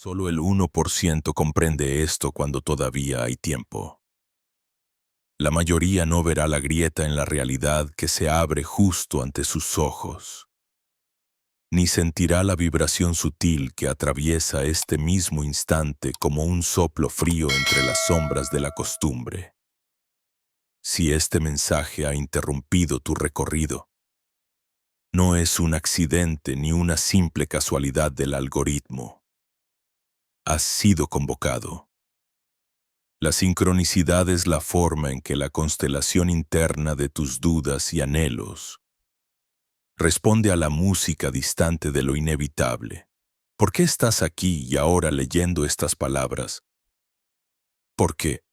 Solo el 1% comprende esto cuando todavía hay tiempo. La mayoría no verá la grieta en la realidad que se abre justo ante sus ojos, ni sentirá la vibración sutil que atraviesa este mismo instante como un soplo frío entre las sombras de la costumbre. Si este mensaje ha interrumpido tu recorrido, no es un accidente ni una simple casualidad del algoritmo. Has sido convocado. La sincronicidad es la forma en que la constelación interna de tus dudas y anhelos responde a la música distante de lo inevitable. ¿Por qué estás aquí y ahora leyendo estas palabras? Porque,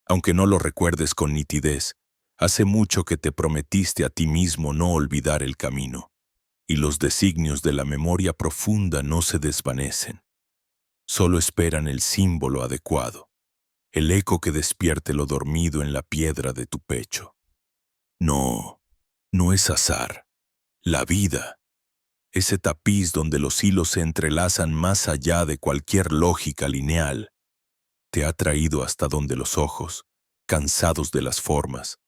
aunque no lo recuerdes con nitidez, hace mucho que te prometiste a ti mismo no olvidar el camino, y los designios de la memoria profunda no se desvanecen. Solo esperan el símbolo adecuado, el eco que despierte lo dormido en la piedra de tu pecho. No, no es azar. La vida, ese tapiz donde los hilos se entrelazan más allá de cualquier lógica lineal, te ha traído hasta donde los ojos, cansados de las formas,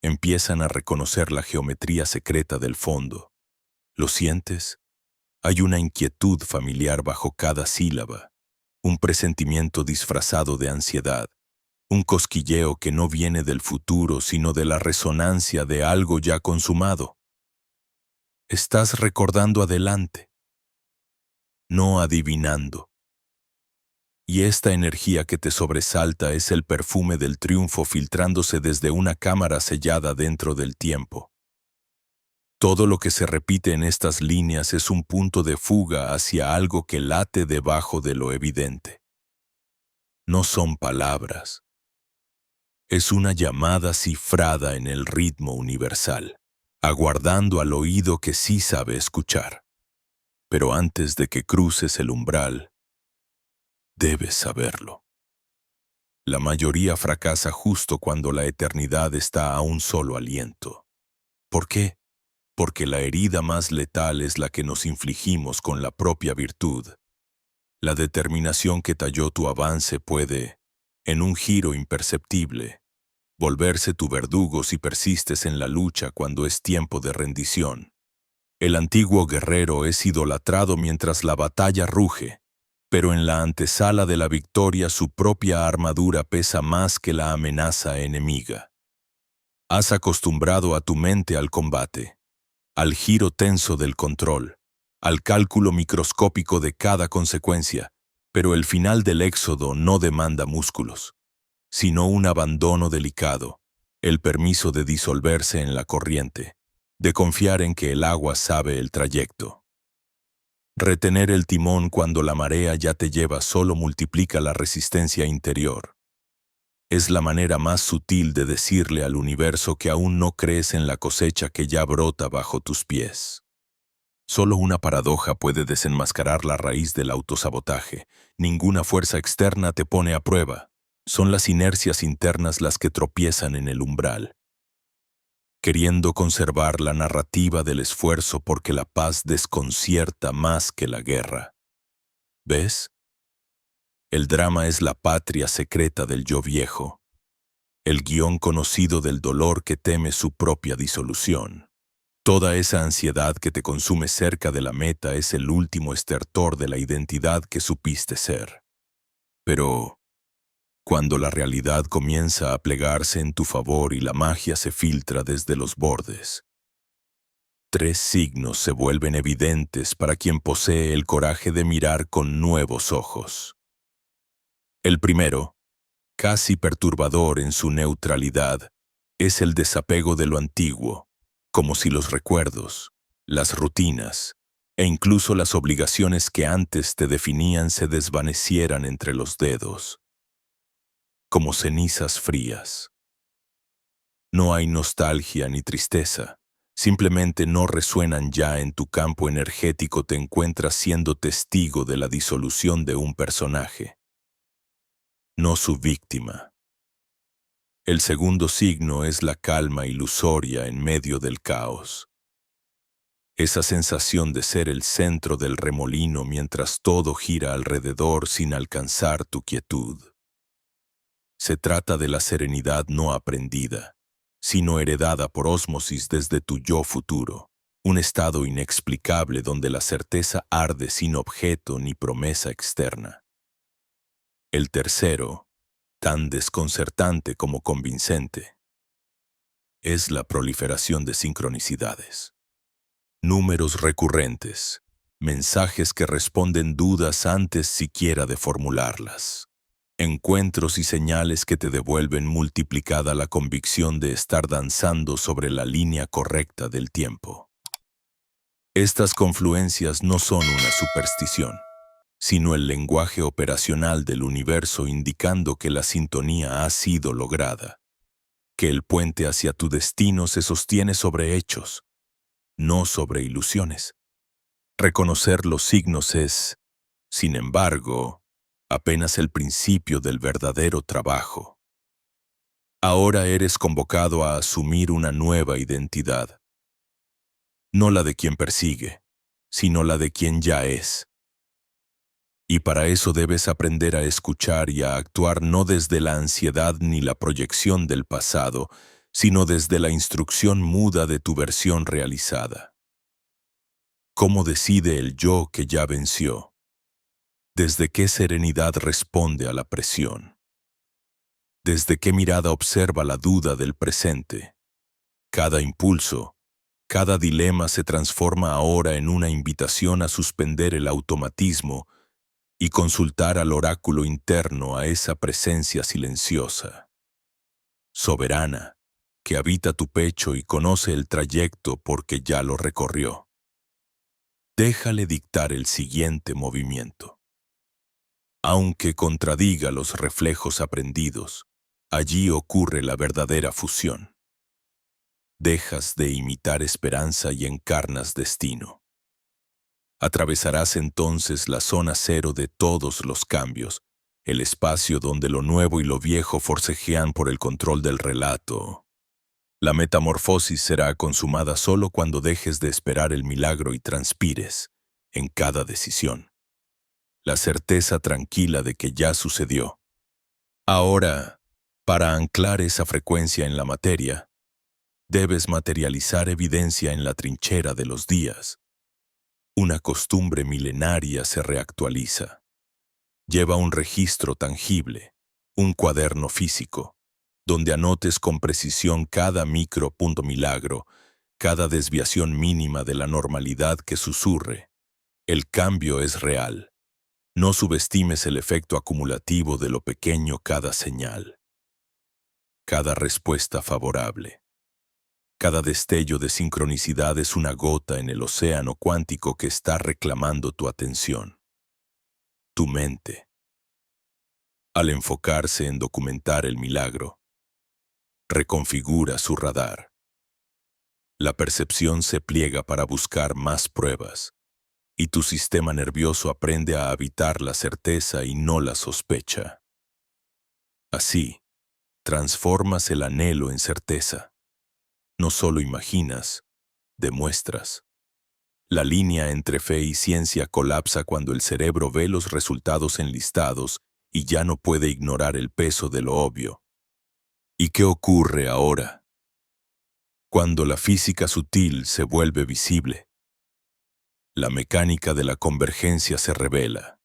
empiezan a reconocer la geometría secreta del fondo. ¿Lo sientes? Hay una inquietud familiar bajo cada sílaba, un presentimiento disfrazado de ansiedad, un cosquilleo que no viene del futuro sino de la resonancia de algo ya consumado. Estás recordando adelante, no adivinando. Y esta energía que te sobresalta es el perfume del triunfo filtrándose desde una cámara sellada dentro del tiempo. Todo lo que se repite en estas líneas es un punto de fuga hacia algo que late debajo de lo evidente. No son palabras. Es una llamada cifrada en el ritmo universal, aguardando al oído que sí sabe escuchar. Pero antes de que cruces el umbral, debes saberlo. La mayoría fracasa justo cuando la eternidad está a un solo aliento. ¿Por qué? Porque la herida más letal es la que nos infligimos con la propia virtud. La determinación que talló tu avance puede, en un giro imperceptible, volverse tu verdugo si persistes en la lucha cuando es tiempo de rendición. El antiguo guerrero es idolatrado mientras la batalla ruge, pero en la antesala de la victoria su propia armadura pesa más que la amenaza enemiga. Has acostumbrado a tu mente al combate, al giro tenso del control, al cálculo microscópico de cada consecuencia, pero el final del éxodo no demanda músculos, sino un abandono delicado, el permiso de disolverse en la corriente, de confiar en que el agua sabe el trayecto. Retener el timón cuando la marea ya te lleva solo multiplica la resistencia interior. Es la manera más sutil de decirle al universo que aún no crees en la cosecha que ya brota bajo tus pies. Solo una paradoja puede desenmascarar la raíz del autosabotaje. Ninguna fuerza externa te pone a prueba. Son las inercias internas las que tropiezan en el umbral, queriendo conservar la narrativa del esfuerzo porque la paz desconcierta más que la guerra. ¿Ves? El drama es la patria secreta del yo viejo, el guión conocido del dolor que teme su propia disolución. Toda esa ansiedad que te consume cerca de la meta es el último estertor de la identidad que supiste ser. Pero cuando la realidad comienza a plegarse en tu favor y la magia se filtra desde los bordes, tres signos se vuelven evidentes para quien posee el coraje de mirar con nuevos ojos. El primero, casi perturbador en su neutralidad, es el desapego de lo antiguo, como si los recuerdos, las rutinas e incluso las obligaciones que antes te definían se desvanecieran entre los dedos, como cenizas frías. No hay nostalgia ni tristeza, simplemente no resuenan ya en tu campo energético, te encuentras siendo testigo de la disolución de un personaje, no su víctima. El segundo signo es la calma ilusoria en medio del caos. Esa sensación de ser el centro del remolino mientras todo gira alrededor sin alcanzar tu quietud. Se trata de la serenidad no aprendida, sino heredada por ósmosis desde tu yo futuro, un estado inexplicable donde la certeza arde sin objeto ni promesa externa. El tercero, tan desconcertante como convincente, es la proliferación de sincronicidades. Números recurrentes, mensajes que responden dudas antes siquiera de formularlas. Encuentros y señales que te devuelven multiplicada la convicción de estar danzando sobre la línea correcta del tiempo. Estas confluencias no son una superstición, sino el lenguaje operacional del universo indicando que la sintonía ha sido lograda, que el puente hacia tu destino se sostiene sobre hechos, no sobre ilusiones. Reconocer los signos es, sin embargo, apenas el principio del verdadero trabajo. Ahora eres convocado a asumir una nueva identidad. No la de quien persigue, sino la de quien ya es. Y para eso debes aprender a escuchar y a actuar no desde la ansiedad ni la proyección del pasado, sino desde la instrucción muda de tu versión realizada. ¿Cómo decide el yo que ya venció? ¿Desde qué serenidad responde a la presión? ¿Desde qué mirada observa la duda del presente? Cada impulso, cada dilema se transforma ahora en una invitación a suspender el automatismo y consultar al oráculo interno, a esa presencia silenciosa, soberana, que habita tu pecho y conoce el trayecto porque ya lo recorrió. Déjale dictar el siguiente movimiento. Aunque contradiga los reflejos aprendidos, allí ocurre la verdadera fusión. Dejas de imitar esperanza y encarnas destino. Atravesarás entonces la zona cero de todos los cambios, el espacio donde lo nuevo y lo viejo forcejean por el control del relato. La metamorfosis será consumada solo cuando dejes de esperar el milagro y transpires, en cada decisión, la certeza tranquila de que ya sucedió. Ahora, para anclar esa frecuencia en la materia, debes materializar evidencia en la trinchera de los días. Una costumbre milenaria se reactualiza. Lleva un registro tangible, un cuaderno físico, donde anotes con precisión cada micropunto milagro, cada desviación mínima de la normalidad que susurre. El cambio es real. No subestimes el efecto acumulativo de lo pequeño cada señal, cada respuesta favorable. Cada destello de sincronicidad es una gota en el océano cuántico que está reclamando tu atención. Tu mente, al enfocarse en documentar el milagro, reconfigura su radar. La percepción se pliega para buscar más pruebas, y tu sistema nervioso aprende a habitar la certeza y no la sospecha. Así, transformas el anhelo en certeza. No solo imaginas, demuestras. La línea entre fe y ciencia colapsa cuando el cerebro ve los resultados enlistados y ya no puede ignorar el peso de lo obvio. ¿Y qué ocurre ahora? Cuando la física sutil se vuelve visible, la mecánica de la convergencia se revela.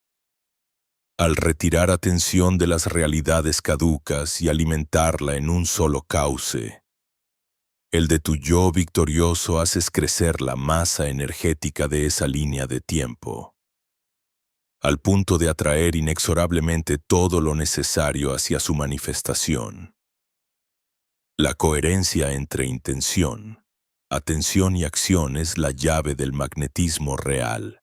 Al retirar atención de las realidades caducas y alimentarla en un solo cauce, el de tu yo victorioso haces crecer la masa energética de esa línea de tiempo, al punto de atraer inexorablemente todo lo necesario hacia su manifestación. La coherencia entre intención, atención y acción es la llave del magnetismo real.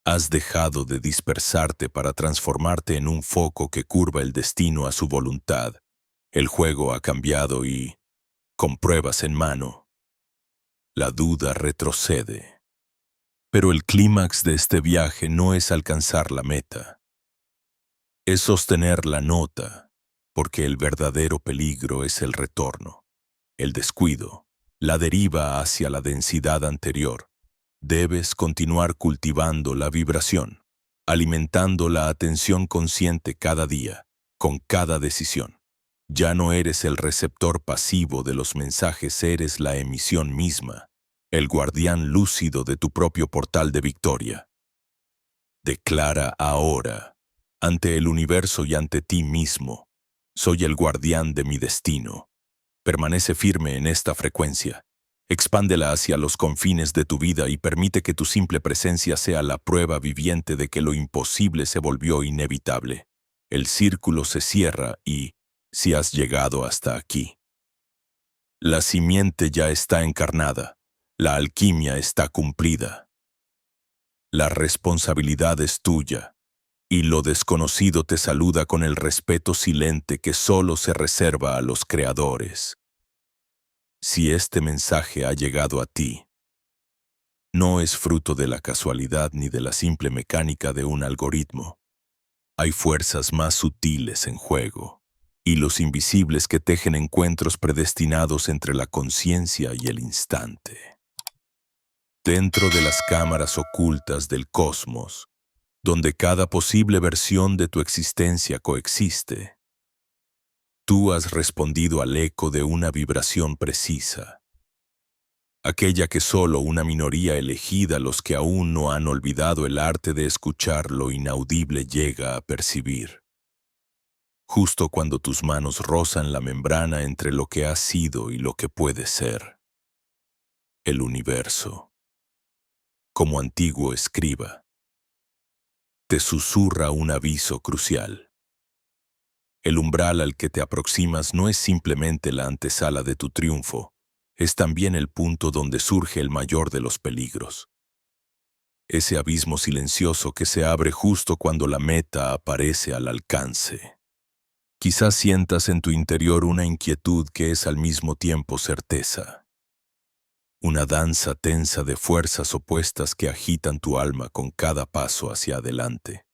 Has dejado de dispersarte para transformarte en un foco que curva el destino a su voluntad. El juego ha cambiado y, con pruebas en mano, la duda retrocede. Pero el clímax de este viaje no es alcanzar la meta. Es sostener la nota, porque el verdadero peligro es el retorno, el descuido, la deriva hacia la densidad anterior. Debes continuar cultivando la vibración, alimentando la atención consciente cada día, con cada decisión. Ya no eres el receptor pasivo de los mensajes, eres la emisión misma, el guardián lúcido de tu propio portal de victoria. Declara ahora, ante el universo y ante ti mismo, soy el guardián de mi destino. Permanece firme en esta frecuencia. Expándela hacia los confines de tu vida y permite que tu simple presencia sea la prueba viviente de que lo imposible se volvió inevitable. El círculo se cierra y, si has llegado hasta aquí, la simiente ya está encarnada, la alquimia está cumplida. La responsabilidad es tuya, y lo desconocido te saluda con el respeto silente que solo se reserva a los creadores. Si este mensaje ha llegado a ti, no es fruto de la casualidad ni de la simple mecánica de un algoritmo. Hay fuerzas más sutiles en juego, hilos invisibles que tejen encuentros predestinados entre la conciencia y el instante. Dentro de las cámaras ocultas del cosmos, donde cada posible versión de tu existencia coexiste, tú has respondido al eco de una vibración precisa, aquella que solo una minoría elegida, los que aún no han olvidado el arte de escuchar lo inaudible, llega a percibir. Justo cuando tus manos rozan la membrana entre lo que has sido y lo que puede ser. El universo, como antiguo escriba, te susurra un aviso crucial. El umbral al que te aproximas no es simplemente la antesala de tu triunfo, es también el punto donde surge el mayor de los peligros. Ese abismo silencioso que se abre justo cuando la meta aparece al alcance. Quizás sientas en tu interior una inquietud que es al mismo tiempo certeza. Una danza tensa de fuerzas opuestas que agitan tu alma con cada paso hacia adelante.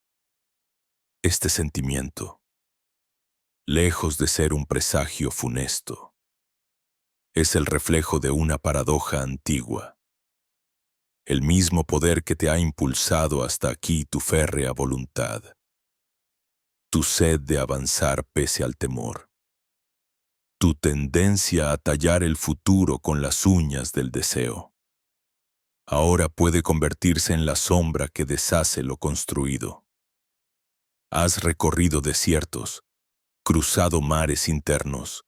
Este sentimiento, lejos de ser un presagio funesto, es el reflejo de una paradoja antigua. El mismo poder que te ha impulsado hasta aquí, tu férrea voluntad, tu sed de avanzar pese al temor, tu tendencia a tallar el futuro con las uñas del deseo, ahora puede convertirse en la sombra que deshace lo construido. Has recorrido desiertos, cruzado mares internos,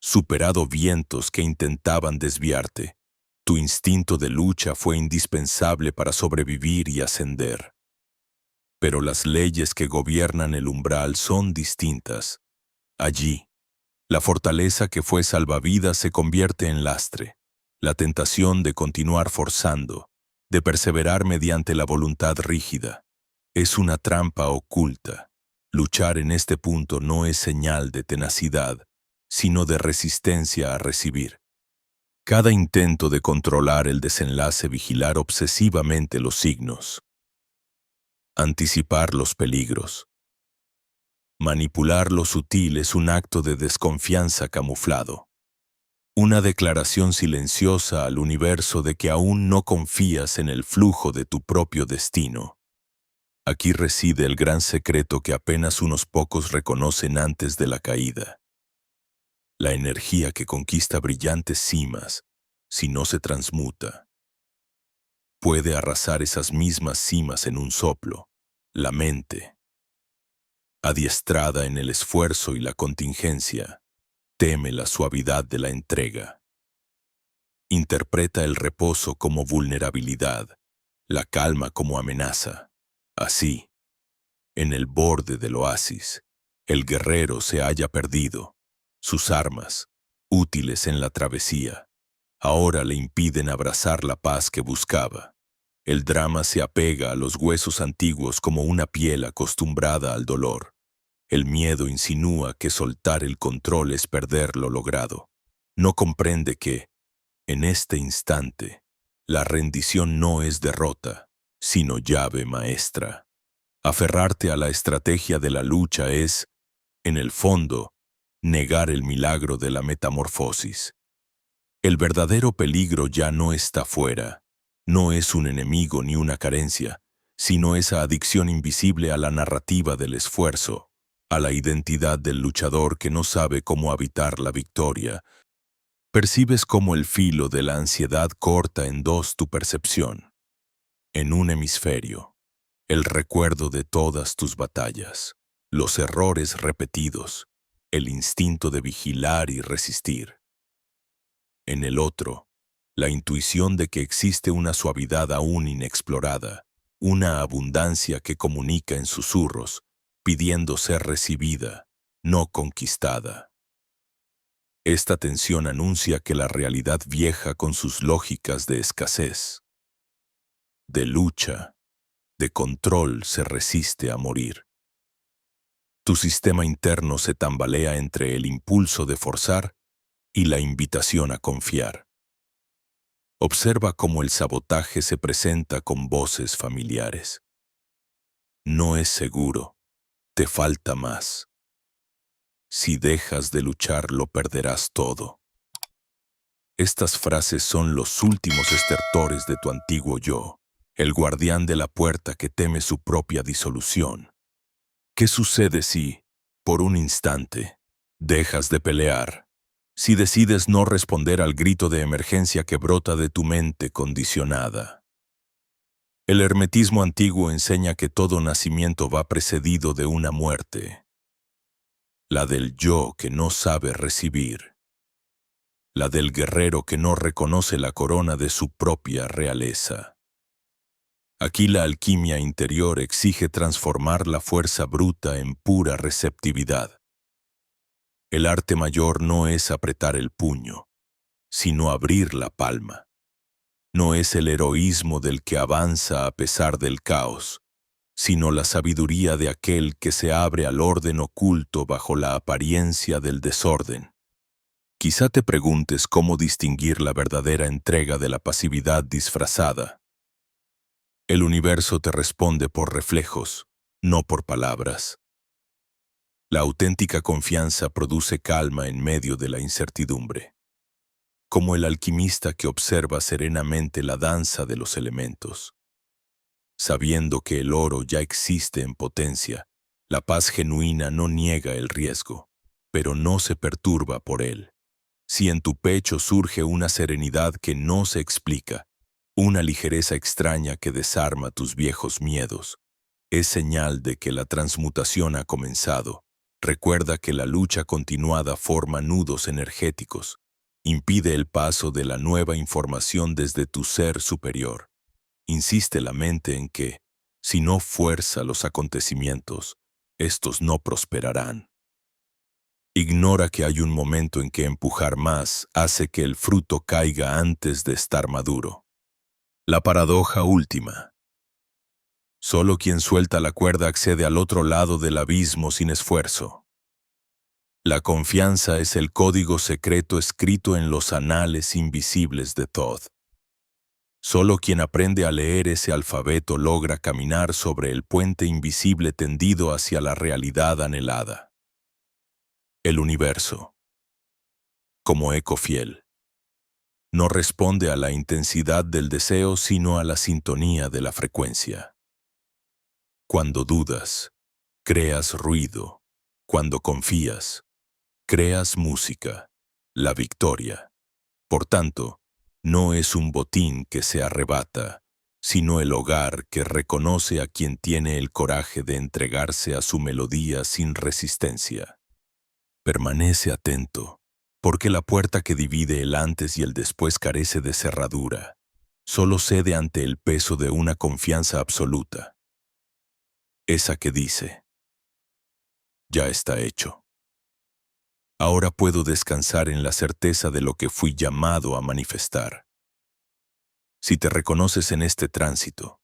superado vientos que intentaban desviarte. Tu instinto de lucha fue indispensable para sobrevivir y ascender. Pero las leyes que gobiernan el umbral son distintas. Allí, la fortaleza que fue salvavidas se convierte en lastre. La tentación de continuar forzando, de perseverar mediante la voluntad rígida, es una trampa oculta. Luchar en este punto no es señal de tenacidad, sino de resistencia a recibir. Cada intento de controlar el desenlace, vigilar obsesivamente los signos, anticipar los peligros, manipular lo sutil es un acto de desconfianza camuflado. Una declaración silenciosa al universo de que aún no confías en el flujo de tu propio destino. Aquí reside el gran secreto que apenas unos pocos reconocen antes de la caída. La energía que conquista brillantes cimas, si no se transmuta, puede arrasar esas mismas cimas en un soplo. La mente, adiestrada en el esfuerzo y la contingencia, teme la suavidad de la entrega. Interpreta el reposo como vulnerabilidad, la calma como amenaza. Así, en el borde del oasis, el guerrero se halla perdido. Sus armas, útiles en la travesía, ahora le impiden abrazar la paz que buscaba. El drama se apega a los huesos antiguos como una piel acostumbrada al dolor. El miedo insinúa que soltar el control es perder lo logrado. No comprende que, en este instante, la rendición no es derrota, sino llave maestra. Aferrarte a la estrategia de la lucha es, en el fondo, negar el milagro de la metamorfosis. El verdadero peligro ya no está fuera, no es un enemigo ni una carencia, sino esa adicción invisible a la narrativa del esfuerzo, a la identidad del luchador que no sabe cómo habitar la victoria. Percibes cómo el filo de la ansiedad corta en dos tu percepción. En un hemisferio, el recuerdo de todas tus batallas, los errores repetidos, el instinto de vigilar y resistir. En el otro, la intuición de que existe una suavidad aún inexplorada, una abundancia que comunica en susurros, pidiendo ser recibida, no conquistada. Esta tensión anuncia que la realidad vieja con sus lógicas de escasez, de lucha, de control se resiste a morir. Tu sistema interno se tambalea entre el impulso de forzar y la invitación a confiar. Observa cómo el sabotaje se presenta con voces familiares. No es seguro, te falta más. Si dejas de luchar, lo perderás todo. Estas frases son los últimos estertores de tu antiguo yo, el guardián de la puerta que teme su propia disolución. ¿Qué sucede si, por un instante, dejas de pelear? Si decides no responder al grito de emergencia que brota de tu mente condicionada. El hermetismo antiguo enseña que todo nacimiento va precedido de una muerte. La del yo que no sabe recibir. La del guerrero que no reconoce la corona de su propia realeza. Aquí la alquimia interior exige transformar la fuerza bruta en pura receptividad. El arte mayor no es apretar el puño, sino abrir la palma. No es el heroísmo del que avanza a pesar del caos, sino la sabiduría de aquel que se abre al orden oculto bajo la apariencia del desorden. Quizá te preguntes cómo distinguir la verdadera entrega de la pasividad disfrazada. El universo te responde por reflejos, no por palabras. La auténtica confianza produce calma en medio de la incertidumbre, como el alquimista que observa serenamente la danza de los elementos. Sabiendo que el oro ya existe en potencia, la paz genuina no niega el riesgo, pero no se perturba por él. Si en tu pecho surge una serenidad que no se explica, una ligereza extraña que desarma tus viejos miedos, es señal de que la transmutación ha comenzado. Recuerda que la lucha continuada forma nudos energéticos, impide el paso de la nueva información desde tu ser superior. Insiste la mente en que, si no fuerza los acontecimientos, estos no prosperarán. Ignora que hay un momento en que empujar más hace que el fruto caiga antes de estar maduro. La paradoja última. Solo quien suelta la cuerda accede al otro lado del abismo sin esfuerzo. La confianza es el código secreto escrito en los anales invisibles de Thoth. Solo quien aprende a leer ese alfabeto logra caminar sobre el puente invisible tendido hacia la realidad anhelada. El universo, como eco fiel, no responde a la intensidad del deseo sino a la sintonía de la frecuencia. Cuando dudas, creas ruido. Cuando confías, creas música, la victoria. Por tanto, no es un botín que se arrebata, sino el hogar que reconoce a quien tiene el coraje de entregarse a su melodía sin resistencia. Permanece atento, porque la puerta que divide el antes y el después carece de cerradura. Solo cede ante el peso de una confianza absoluta. Esa que dice, ya está hecho. Ahora puedo descansar en la certeza de lo que fui llamado a manifestar. Si te reconoces en este tránsito,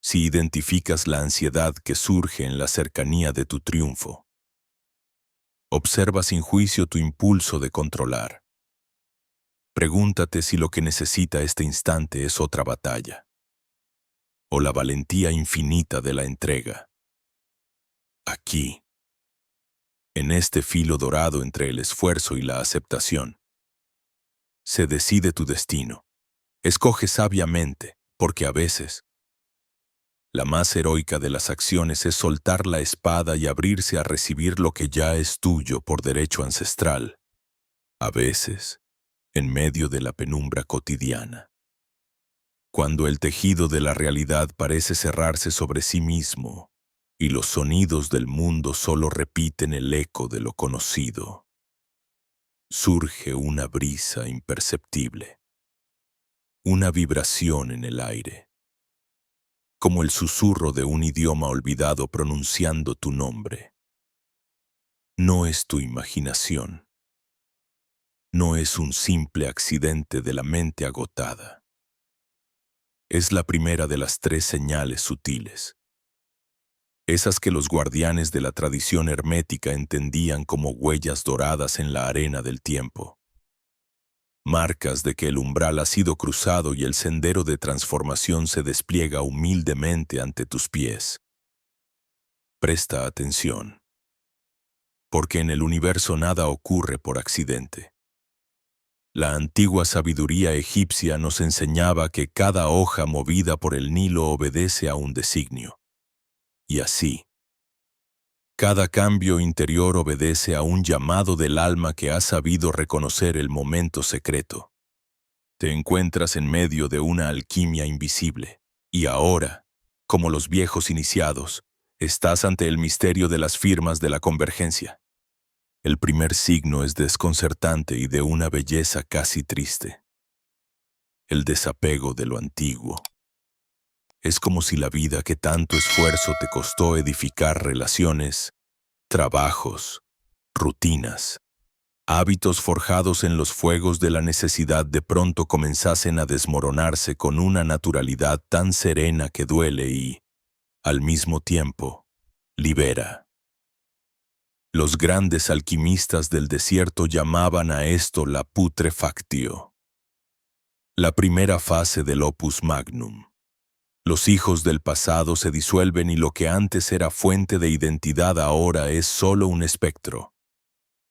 si identificas la ansiedad que surge en la cercanía de tu triunfo, observa sin juicio tu impulso de controlar. Pregúntate si lo que necesita este instante es otra batalla, o la valentía infinita de la entrega. Aquí, en este filo dorado entre el esfuerzo y la aceptación, se decide tu destino. Escoge sabiamente, porque a veces la más heroica de las acciones es soltar la espada y abrirse a recibir lo que ya es tuyo por derecho ancestral. A veces, en medio de la penumbra cotidiana. Cuando el tejido de la realidad parece cerrarse sobre sí mismo y los sonidos del mundo solo repiten el eco de lo conocido, surge una brisa imperceptible, una vibración en el aire, como el susurro de un idioma olvidado pronunciando tu nombre. No es tu imaginación, no es un simple accidente de la mente agotada. Es la primera de las 3 señales sutiles, esas que los guardianes de la tradición hermética entendían como huellas doradas en la arena del tiempo. Marcas de que el umbral ha sido cruzado y el sendero de transformación se despliega humildemente ante tus pies. Presta atención, porque en el universo nada ocurre por accidente. La antigua sabiduría egipcia nos enseñaba que cada hoja movida por el Nilo obedece a un designio. Y así, cada cambio interior obedece a un llamado del alma que ha sabido reconocer el momento secreto. Te encuentras en medio de una alquimia invisible, y ahora, como los viejos iniciados, estás ante el misterio de las firmas de la convergencia. El primer signo es desconcertante y de una belleza casi triste. El desapego de lo antiguo. Es como si la vida que tanto esfuerzo te costó edificar relaciones, trabajos, rutinas, hábitos forjados en los fuegos de la necesidad de pronto comenzasen a desmoronarse con una naturalidad tan serena que duele y, al mismo tiempo, libera. Los grandes alquimistas del desierto llamaban a esto la putrefactio, la primera fase del opus magnum. Los hijos del pasado se disuelven y lo que antes era fuente de identidad ahora es solo un espectro,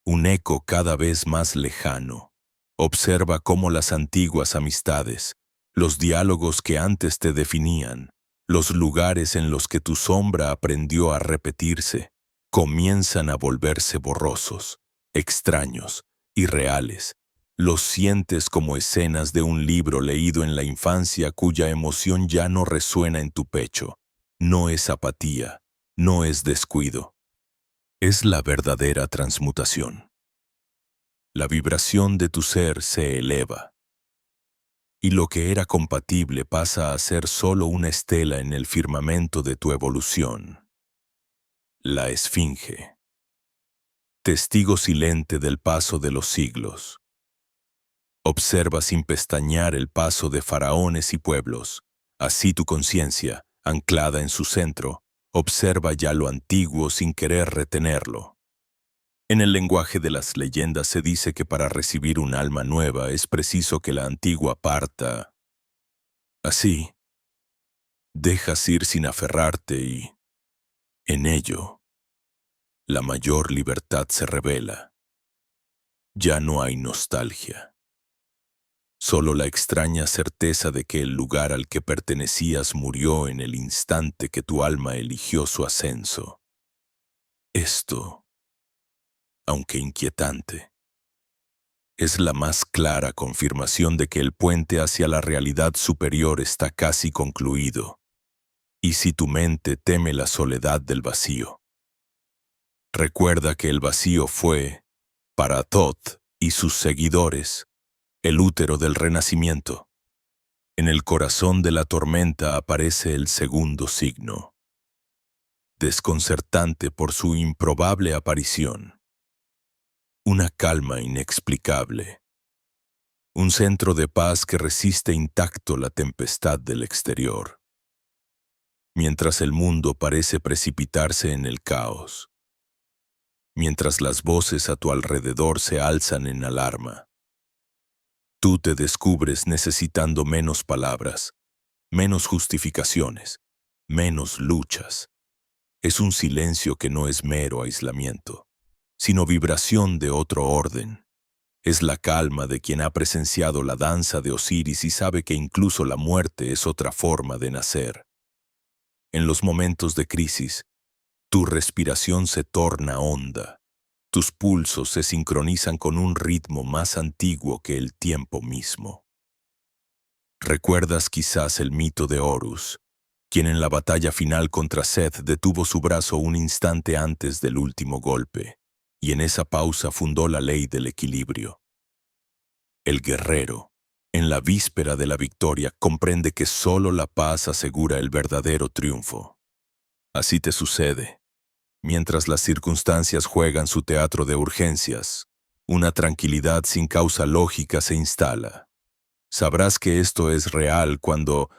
un eco cada vez más lejano. Observa cómo las antiguas amistades, los diálogos que antes te definían, los lugares en los que tu sombra aprendió a repetirse, comienzan a volverse borrosos, extraños, irreales. Los sientes como escenas de un libro leído en la infancia cuya emoción ya no resuena en tu pecho. No es apatía, no es descuido. Es la verdadera transmutación. La vibración de tu ser se eleva, y lo que era compatible pasa a ser solo una estela en el firmamento de tu evolución. La esfinge, testigo silente del paso de los siglos. Observa sin pestañear el paso de faraones y pueblos. Así tu conciencia, anclada en su centro, observa ya lo antiguo sin querer retenerlo. En el lenguaje de las leyendas se dice que para recibir un alma nueva es preciso que la antigua parta. Así, dejas ir sin aferrarte y, en ello, la mayor libertad se revela. Ya no hay nostalgia. Solo la extraña certeza de que el lugar al que pertenecías murió en el instante que tu alma eligió su ascenso. Esto, aunque inquietante, es la más clara confirmación de que el puente hacia la realidad superior está casi concluido. Y si tu mente teme la soledad del vacío, recuerda que el vacío fue, para Thoth y sus seguidores, el útero del renacimiento. En el corazón de la tormenta aparece el segundo signo, desconcertante por su improbable aparición. Una calma inexplicable. Un centro de paz que resiste intacto la tempestad del exterior. Mientras el mundo parece precipitarse en el caos. Mientras las voces a tu alrededor se alzan en alarma. Tú te descubres necesitando menos palabras, menos justificaciones, menos luchas. Es un silencio que no es mero aislamiento, sino vibración de otro orden. Es la calma de quien ha presenciado la danza de Osiris y sabe que incluso la muerte es otra forma de nacer. En los momentos de crisis, tu respiración se torna honda. Tus pulsos se sincronizan con un ritmo más antiguo que el tiempo mismo. Recuerdas quizás el mito de Horus, quien en la batalla final contra Seth detuvo su brazo un instante antes del último golpe, y en esa pausa fundó la ley del equilibrio. El guerrero, en la víspera de la victoria, comprende que solo la paz asegura el verdadero triunfo. Así te sucede. Mientras las circunstancias juegan su teatro de urgencias, una tranquilidad sin causa lógica se instala. Sabrás que esto es real cuando,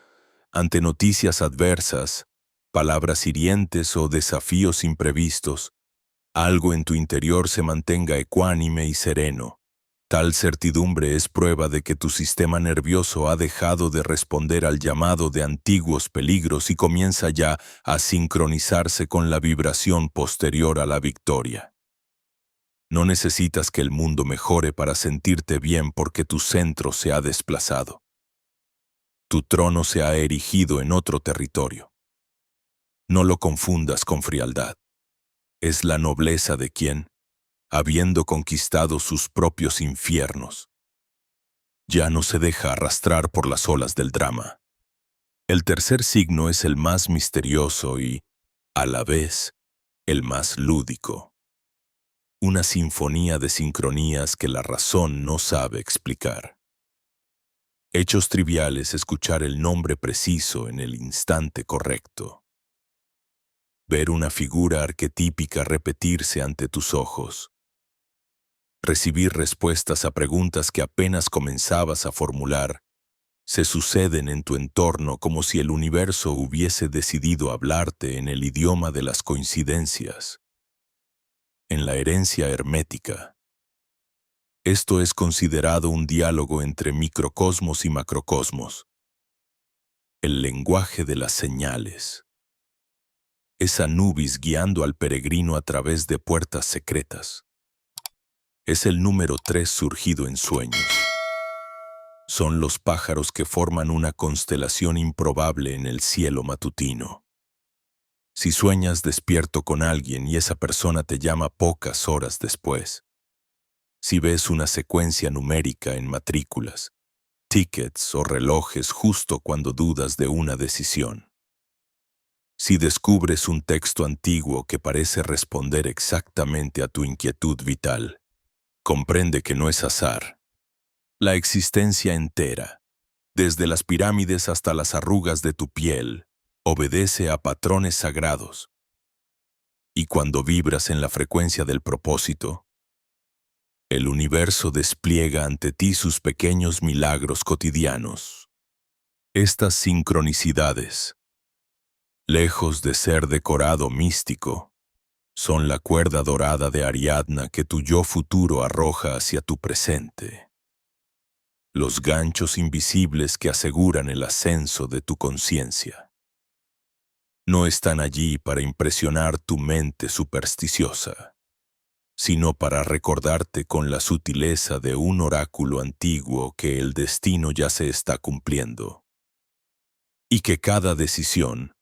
ante noticias adversas, palabras hirientes o desafíos imprevistos, algo en tu interior se mantenga ecuánime y sereno. Tal certidumbre es prueba de que tu sistema nervioso ha dejado de responder al llamado de antiguos peligros y comienza ya a sincronizarse con la vibración posterior a la victoria. No necesitas que el mundo mejore para sentirte bien porque tu centro se ha desplazado. Tu trono se ha erigido en otro territorio. No lo confundas con frialdad. Es la nobleza de quien, habiendo conquistado sus propios infiernos, ya no se deja arrastrar por las olas del drama. El tercer signo es el más misterioso y, a la vez, el más lúdico. Una sinfonía de sincronías que la razón no sabe explicar. Hechos triviales: escuchar el nombre preciso en el instante correcto. Ver una figura arquetípica repetirse ante tus ojos. Recibir respuestas a preguntas que apenas comenzabas a formular. Se suceden en tu entorno como si el universo hubiese decidido hablarte en el idioma de las coincidencias. En la herencia hermética, esto es considerado un diálogo entre microcosmos y macrocosmos. El lenguaje de las señales. Es Anubis guiando al peregrino a través de puertas secretas. Es el número 3 surgido en sueños. Son los pájaros que forman una constelación improbable en el cielo matutino. Si sueñas despierto con alguien y esa persona te llama pocas horas después. Si ves una secuencia numérica en matrículas, tickets o relojes justo cuando dudas de una decisión. Si descubres un texto antiguo que parece responder exactamente a tu inquietud vital, comprende que no es azar. La existencia entera, desde las pirámides hasta las arrugas de tu piel, obedece a patrones sagrados. Y cuando vibras en la frecuencia del propósito, el universo despliega ante ti sus pequeños milagros cotidianos. Estas sincronicidades, lejos de ser decorado místico, son la cuerda dorada de Ariadna que tu yo futuro arroja hacia tu presente. Los ganchos invisibles que aseguran el ascenso de tu conciencia. No están allí para impresionar tu mente supersticiosa, sino para recordarte con la sutileza de un oráculo antiguo que el destino ya se está cumpliendo. Y que cada decisión,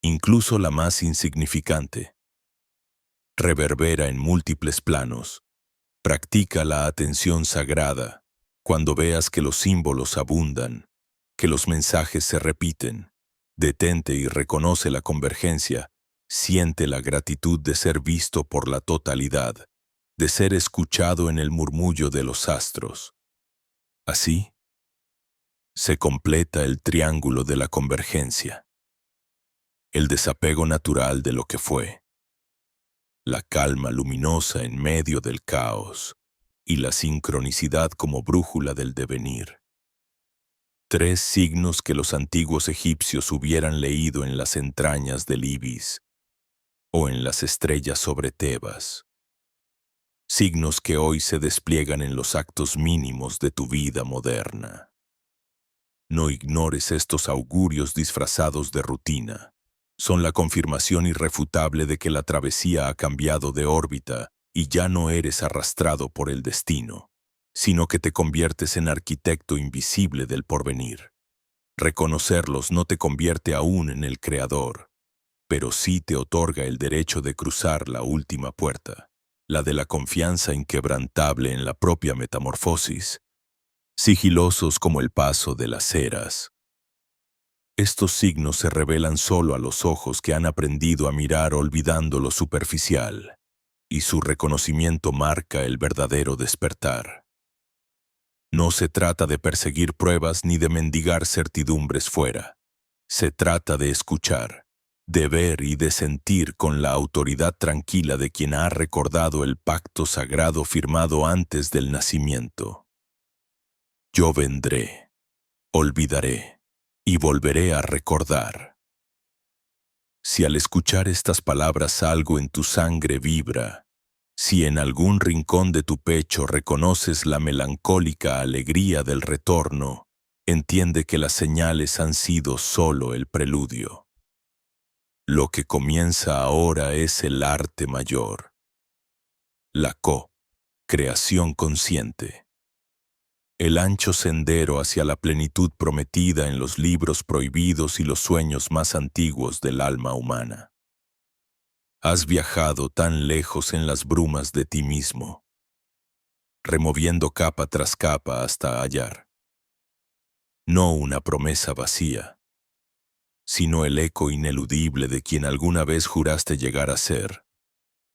incluso la más insignificante, reverbera en múltiples planos. Practica la atención sagrada cuando veas que los símbolos abundan, que los mensajes se repiten. Detente y reconoce la convergencia. Siente la gratitud de ser visto por la totalidad, de ser escuchado en el murmullo de los astros. Así, se completa el triángulo de la convergencia. El desapego natural de lo que fue. La calma luminosa en medio del caos y la sincronicidad como brújula del devenir. 3 signos que los antiguos egipcios hubieran leído en las entrañas del Ibis o en las estrellas sobre Tebas. Signos que hoy se despliegan en los actos mínimos de tu vida moderna. No ignores estos augurios disfrazados de rutina. Son la confirmación irrefutable de que la travesía ha cambiado de órbita y ya no eres arrastrado por el destino. sino que te conviertes en arquitecto invisible del porvenir. Reconocerlos no te convierte aún en el creador, pero sí te otorga el derecho de cruzar la última puerta, la de la confianza inquebrantable en la propia metamorfosis, sigilosos como el paso de las eras. Estos signos se revelan solo a los ojos que han aprendido a mirar olvidando lo superficial, y su reconocimiento marca el verdadero despertar. No se trata de perseguir pruebas ni de mendigar certidumbres fuera. Se trata de escuchar, de ver y de sentir con la autoridad tranquila de quien ha recordado el pacto sagrado firmado antes del nacimiento. Yo vendré, olvidaré y volveré a recordar. Si al escuchar estas palabras algo en tu sangre vibra, si en algún rincón de tu pecho reconoces la melancólica alegría del retorno, entiende que las señales han sido solo el preludio. Lo que comienza ahora es el arte mayor, la co-creación consciente. El ancho sendero hacia la plenitud prometida en los libros prohibidos y los sueños más antiguos del alma humana. Has viajado tan lejos en las brumas de ti mismo, removiendo capa tras capa hasta hallar, no una promesa vacía, sino el eco ineludible de quien alguna vez juraste llegar a ser.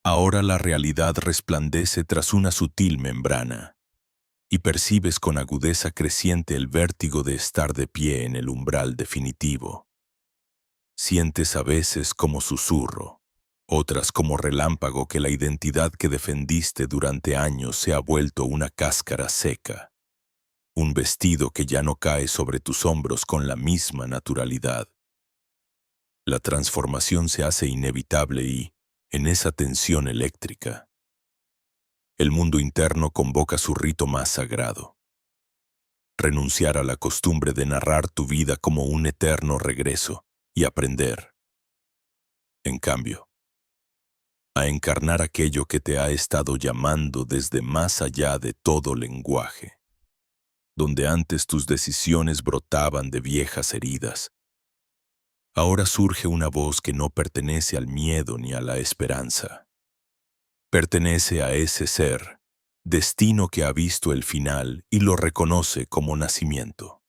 Ahora la realidad resplandece tras una sutil membrana, y percibes con agudeza creciente el vértigo de estar de pie en el umbral definitivo. Sientes a veces como susurro, otras como relámpago que la identidad que defendiste durante años se ha vuelto una cáscara seca, un vestido que ya no cae sobre tus hombros con la misma naturalidad. La transformación se hace inevitable y, en esa tensión eléctrica, el mundo interno convoca su rito más sagrado. Renunciar a la costumbre de narrar tu vida como un eterno regreso y aprender, en cambio, a encarnar aquello que te ha estado llamando desde más allá de todo lenguaje, donde antes tus decisiones brotaban de viejas heridas. Ahora surge una voz que no pertenece al miedo ni a la esperanza. Pertenece a ese ser, destino que ha visto el final y lo reconoce como nacimiento.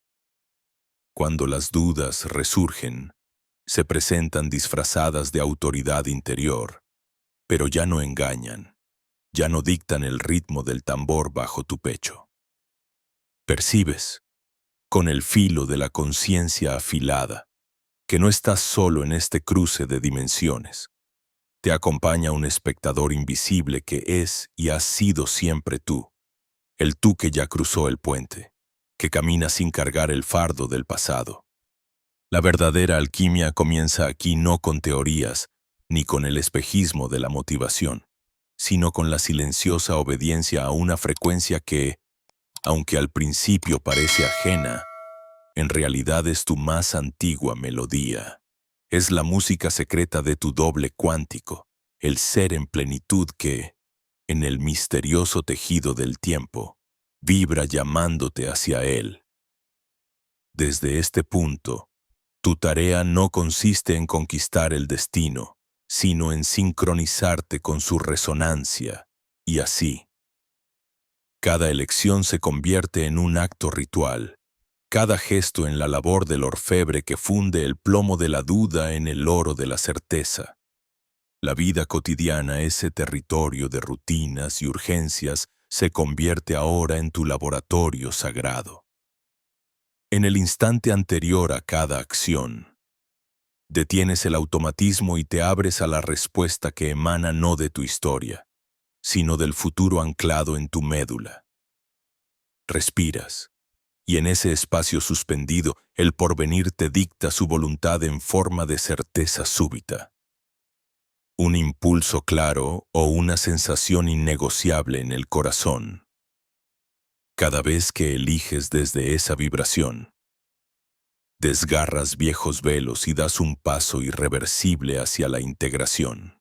Cuando las dudas resurgen, se presentan disfrazadas de autoridad interior, pero ya no engañan, ya no dictan el ritmo del tambor bajo tu pecho. Percibes, con el filo de la conciencia afilada, que no estás solo en este cruce de dimensiones. Te acompaña un espectador invisible que es y has sido siempre tú, el tú que ya cruzó el puente, que camina sin cargar el fardo del pasado. La verdadera alquimia comienza aquí no con teorías, ni con el espejismo de la motivación, sino con la silenciosa obediencia a una frecuencia que, aunque al principio parece ajena, en realidad es tu más antigua melodía. Es la música secreta de tu doble cuántico, el ser en plenitud que, en el misterioso tejido del tiempo, vibra llamándote hacia él. Desde este punto, tu tarea no consiste en conquistar el destino, sino en sincronizarte con su resonancia, y así. Cada elección se convierte en un acto ritual, cada gesto en la labor del orfebre que funde el plomo de la duda en el oro de la certeza. La vida cotidiana, ese territorio de rutinas y urgencias, se convierte ahora en tu laboratorio sagrado. En el instante anterior a cada acción, detienes el automatismo y te abres a la respuesta que emana no de tu historia, sino del futuro anclado en tu médula. Respiras. Y en ese espacio suspendido, el porvenir te dicta su voluntad en forma de certeza súbita. Un impulso claro o una sensación innegociable en el corazón. Cada vez que eliges desde esa vibración, desgarras viejos velos y das un paso irreversible hacia la integración.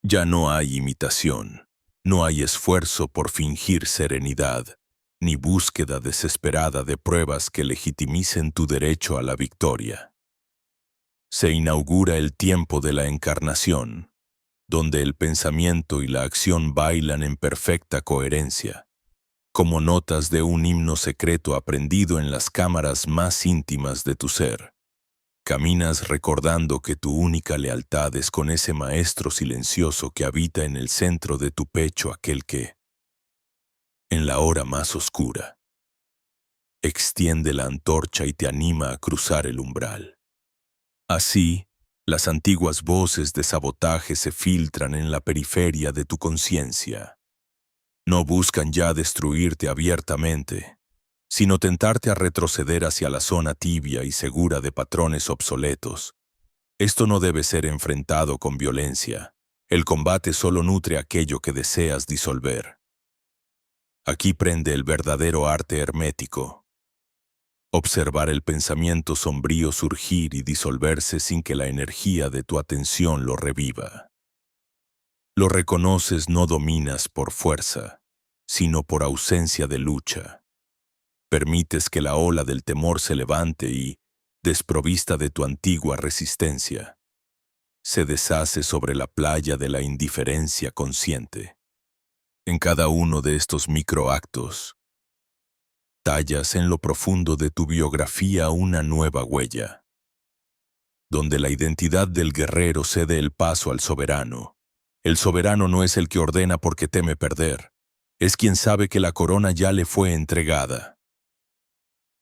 Ya no hay imitación, no hay esfuerzo por fingir serenidad, ni búsqueda desesperada de pruebas que legitimicen tu derecho a la victoria. Se inaugura el tiempo de la encarnación, donde el pensamiento y la acción bailan en perfecta coherencia, como notas de un himno secreto aprendido en las cámaras más íntimas de tu ser. Caminas recordando que tu única lealtad es con ese maestro silencioso que habita en el centro de tu pecho, aquel que, en la hora más oscura, extiende la antorcha y te anima a cruzar el umbral. Así, las antiguas voces de sabotaje se filtran en la periferia de tu conciencia. No buscan ya destruirte abiertamente, sino tentarte a retroceder hacia la zona tibia y segura de patrones obsoletos. Esto no debe ser enfrentado con violencia. El combate solo nutre aquello que deseas disolver. Aquí prende el verdadero arte hermético. Observar el pensamiento sombrío surgir y disolverse sin que la energía de tu atención lo reviva. Lo reconoces, no dominas por fuerza, sino por ausencia de lucha. Permites que la ola del temor se levante y, desprovista de tu antigua resistencia, se deshace sobre la playa de la indiferencia consciente. En cada uno de estos microactos, tallas en lo profundo de tu biografía una nueva huella, donde la identidad del guerrero cede el paso al soberano. El soberano no es el que ordena porque teme perder, es quien sabe que la corona ya le fue entregada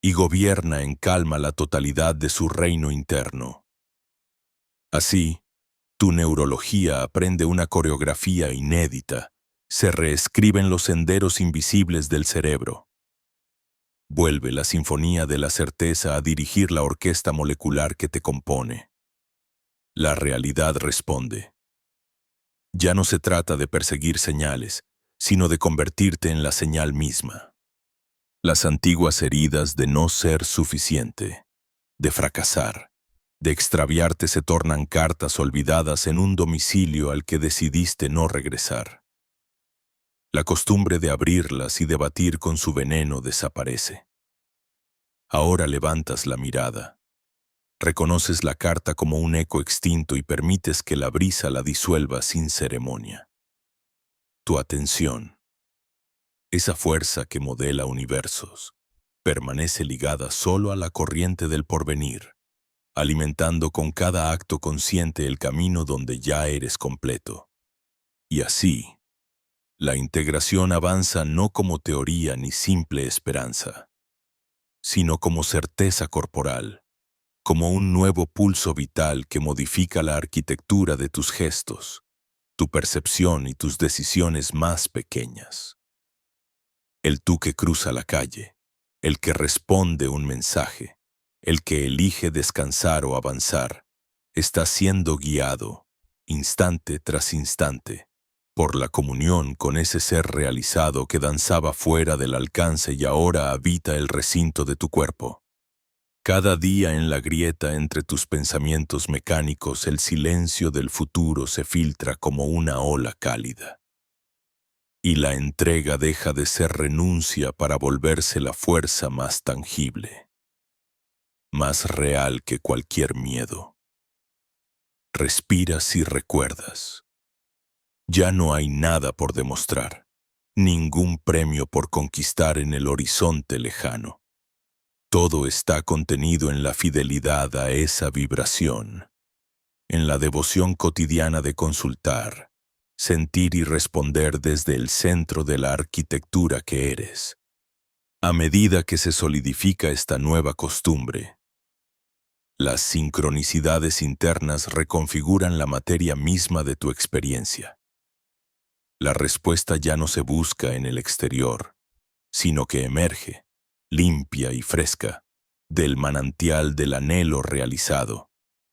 y gobierna en calma la totalidad de su reino interno. Así, tu neurología aprende una coreografía inédita, se reescriben los senderos invisibles del cerebro. Vuelve la sinfonía de la certeza a dirigir la orquesta molecular que te compone. La realidad responde. Ya no se trata de perseguir señales, sino de convertirte en la señal misma. Las antiguas heridas de no ser suficiente, de fracasar, de extraviarte se tornan cartas olvidadas en un domicilio al que decidiste no regresar. La costumbre de abrirlas y debatir con su veneno desaparece. Ahora levantas la mirada. Reconoces la carta como un eco extinto y permites que la brisa la disuelva sin ceremonia. Tu atención, esa fuerza que modela universos, permanece ligada solo a la corriente del porvenir, alimentando con cada acto consciente el camino donde ya eres completo. Y así, la integración avanza no como teoría ni simple esperanza, sino como certeza corporal, como un nuevo pulso vital que modifica la arquitectura de tus gestos, tu percepción y tus decisiones más pequeñas. El tú que cruza la calle, el que responde un mensaje, el que elige descansar o avanzar, está siendo guiado, instante tras instante, por la comunión con ese ser realizado que danzaba fuera del alcance y ahora habita el recinto de tu cuerpo. Cada día en la grieta entre tus pensamientos mecánicos el silencio del futuro se filtra como una ola cálida. Y la entrega deja de ser renuncia para volverse la fuerza más tangible, más real que cualquier miedo. Respiras y recuerdas. Ya no hay nada por demostrar, ningún premio por conquistar en el horizonte lejano. Todo está contenido en la fidelidad a esa vibración, en la devoción cotidiana de consultar, sentir y responder desde el centro de la arquitectura que eres. A medida que se solidifica esta nueva costumbre, las sincronicidades internas reconfiguran la materia misma de tu experiencia. La respuesta ya no se busca en el exterior, sino que emerge, limpia y fresca, del manantial del anhelo realizado.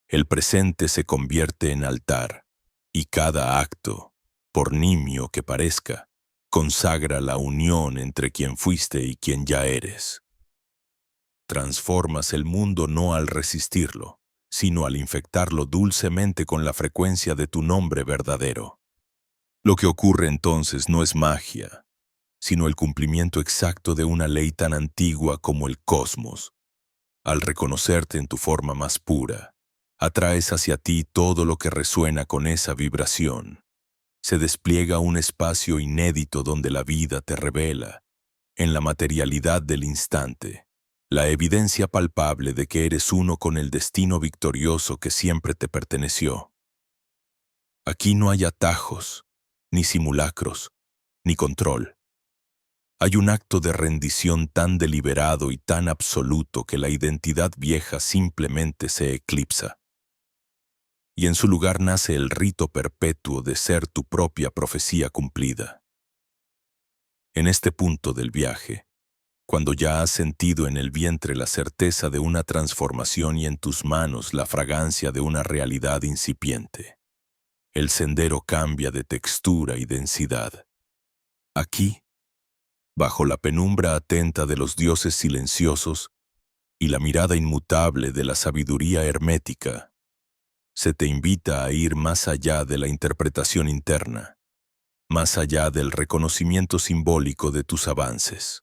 El presente se convierte en altar, y cada acto, por nimio que parezca, consagra la unión entre quien fuiste y quien ya eres. Transformas el mundo no al resistirlo, sino al infectarlo dulcemente con la frecuencia de tu nombre verdadero. Lo que ocurre entonces no es magia, sino el cumplimiento exacto de una ley tan antigua como el cosmos. Al reconocerte en tu forma más pura, atraes hacia ti todo lo que resuena con esa vibración. Se despliega un espacio inédito donde la vida te revela, en la materialidad del instante, la evidencia palpable de que eres uno con el destino victorioso que siempre te perteneció. Aquí no hay atajos, ni simulacros, ni control. Hay un acto de rendición tan deliberado y tan absoluto que la identidad vieja simplemente se eclipsa. Y en su lugar nace el rito perpetuo de ser tu propia profecía cumplida. En este punto del viaje, cuando ya has sentido en el vientre la certeza de una transformación y en tus manos la fragancia de una realidad incipiente, el sendero cambia de textura y densidad. Aquí, bajo la penumbra atenta de los dioses silenciosos y la mirada inmutable de la sabiduría hermética, se te invita a ir más allá de la interpretación interna, más allá del reconocimiento simbólico de tus avances.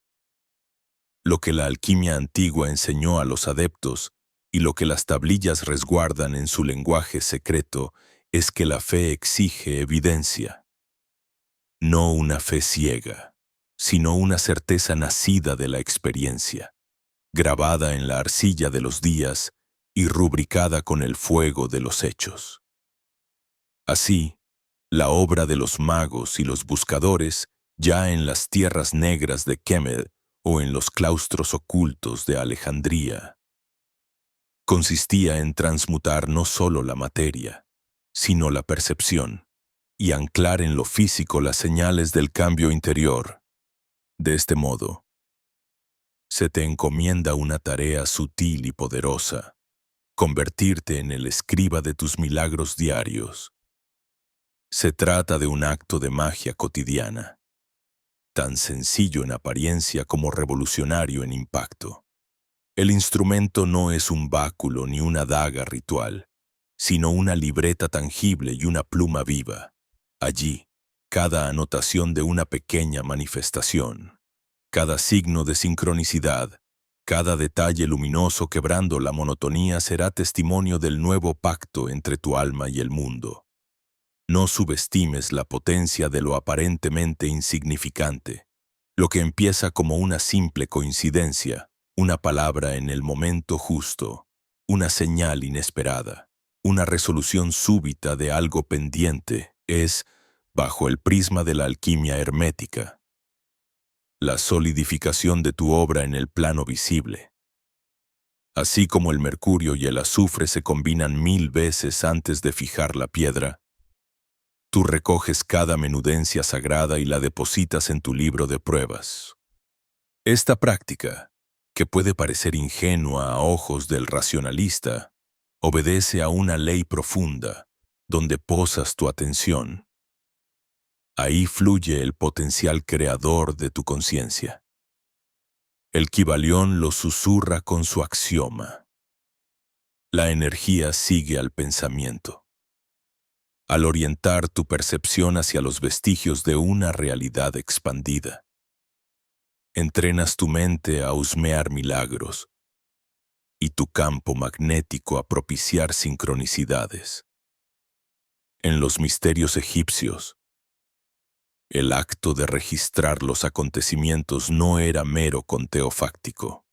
Lo que la alquimia antigua enseñó a los adeptos y lo que las tablillas resguardan en su lenguaje secreto es que la fe exige evidencia. No una fe ciega, sino una certeza nacida de la experiencia, grabada en la arcilla de los días y rubricada con el fuego de los hechos. Así, la obra de los magos y los buscadores, ya en las tierras negras de Kemet o en los claustros ocultos de Alejandría, consistía en transmutar no solo la materia, sino la percepción, y anclar en lo físico las señales del cambio interior. De este modo, se te encomienda una tarea sutil y poderosa: convertirte en el escriba de tus milagros diarios. Se trata de un acto de magia cotidiana, tan sencillo en apariencia como revolucionario en impacto. El instrumento no es un báculo ni una daga ritual, sino una libreta tangible y una pluma viva. Allí, cada anotación de una pequeña manifestación, cada signo de sincronicidad, cada detalle luminoso quebrando la monotonía será testimonio del nuevo pacto entre tu alma y el mundo. No subestimes la potencia de lo aparentemente insignificante, lo que empieza como una simple coincidencia, una palabra en el momento justo, una señal inesperada, una resolución súbita de algo pendiente, es, bajo el prisma de la alquimia hermética, la solidificación de tu obra en el plano visible. Así como el mercurio y el azufre se combinan 1000 veces antes de fijar la piedra, tú recoges cada menudencia sagrada y la depositas en tu libro de pruebas. Esta práctica, que puede parecer ingenua a ojos del racionalista, obedece a una ley profunda, donde posas tu atención. Ahí fluye el potencial creador de tu conciencia. El Kybalión lo susurra con su axioma: la energía sigue al pensamiento. Al orientar tu percepción hacia los vestigios de una realidad expandida, entrenas tu mente a husmear milagros y tu campo magnético a propiciar sincronicidades. En los misterios egipcios, el acto de registrar los acontecimientos no era mero conteo fáctico.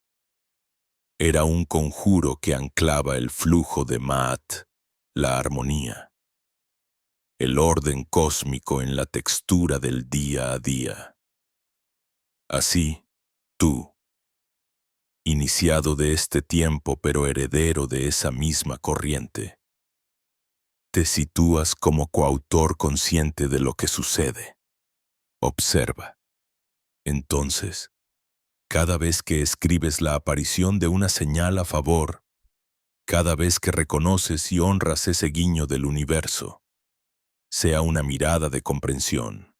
Era un conjuro que anclaba el flujo de Ma'at, la armonía, el orden cósmico en la textura del día a día. Así, tú, iniciado de este tiempo pero heredero de esa misma corriente, te sitúas como coautor consciente de lo que sucede. Observa. Entonces, cada vez que escribes la aparición de una señal a favor, cada vez que reconoces y honras ese guiño del universo, sea una mirada de comprensión,